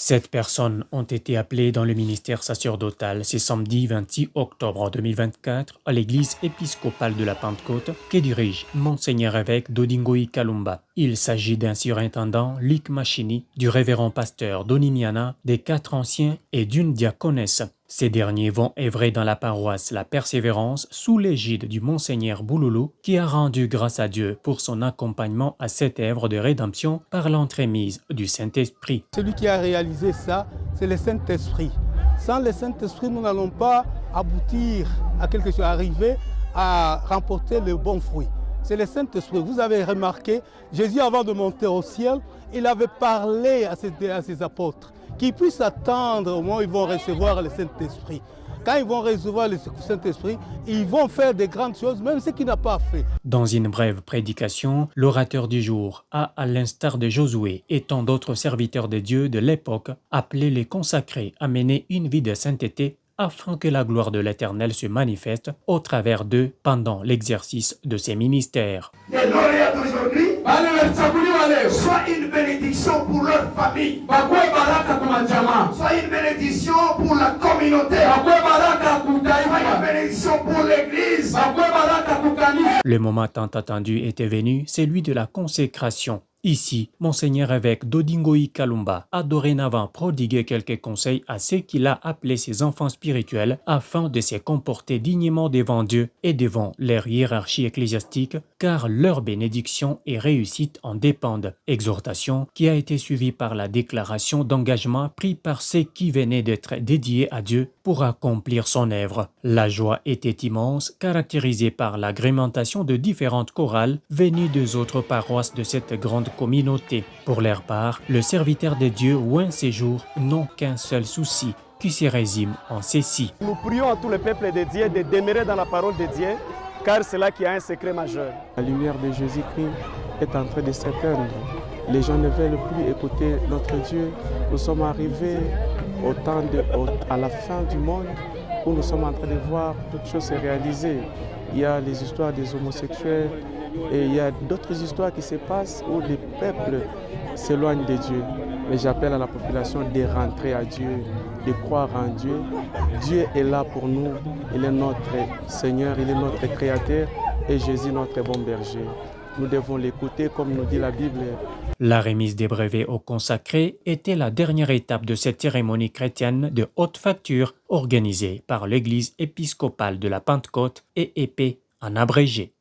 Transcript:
7 personnes ont été appelées dans le ministère sacerdotal ce samedi 26 octobre 2024 à l'église épiscopale de la Pentecôte que dirige Monseigneur évêque Dodingoy Kalumba. Il s'agit d'un surintendant, Luc Machini, du révérend pasteur Donimiana, des 4 anciens et d'une diaconesse. Ces derniers vont œuvrer dans la paroisse La Persévérance sous l'égide du Monseigneur Bouloulou qui a rendu grâce à Dieu pour son accompagnement à cette œuvre de rédemption par l'entremise du Saint-Esprit. Celui qui a réalisé ça, c'est le Saint-Esprit. Sans le Saint-Esprit, nous n'allons pas aboutir à quelque chose, arriver à remporter le bon fruit. C'est le Saint-Esprit. Vous avez remarqué, Jésus avant de monter au ciel, il avait parlé à ses apôtres qu'ils puissent attendre au moment où ils vont recevoir le Saint-Esprit. Quand ils vont recevoir le Saint-Esprit, ils vont faire de grandes choses, même ce qu'il n'a pas fait. Dans une brève prédication, l'orateur du jour a, à l'instar de Josué et tant d'autres serviteurs de Dieu de l'époque, appelé les consacrés à mener une vie de sainteté afin que la gloire de l'Éternel se manifeste au travers d'eux pendant l'exercice de ses ministères. Les lauréats d'aujourd'hui soient une bénédiction pour leur famille, soit une bénédiction pour la communauté, soit une bénédiction pour l'Église. Le moment tant attendu était venu, celui de la consécration. Ici, Monseigneur évêque Dodingoy Kalumba a dorénavant prodigué quelques conseils à ceux qu'il a appelés ses enfants spirituels afin de se comporter dignement devant Dieu et devant leur hiérarchie ecclésiastique, car leur bénédiction et réussite en dépendent. Exhortation qui a été suivie par la déclaration d'engagement pris par ceux qui venaient d'être dédiés à Dieu pour accomplir son œuvre. La joie était immense, caractérisée par l'agrémentation de différentes chorales venues des autres paroisses de cette grande communauté. Pour leur part, le serviteur de Dieu ou un séjour n'ont qu'un seul souci, qui se résume en ceci. Nous prions à tout le peuple de Dieu de demeurer dans la parole de Dieu, car c'est là qu'il y a un secret majeur. La lumière de Jésus-Christ est en train de s'éteindre. Les gens ne veulent plus écouter notre Dieu. Nous sommes arrivés à la fin du monde où nous sommes en train de voir toutes choses se réaliser. Il y a les histoires des homosexuels et il y a d'autres histoires qui se passent où les peuples s'éloignent de Dieu. Mais j'appelle à la population de rentrer à Dieu, de croire en Dieu. Dieu est là pour nous. Il est notre Seigneur, il est notre Créateur et Jésus notre bon berger. Nous devons l'écouter comme nous dit la Bible. La remise des brevets aux consacrés était la dernière étape de cette cérémonie chrétienne de haute facture organisée par l'Église épiscopale de la Pentecôte et épée en abrégé.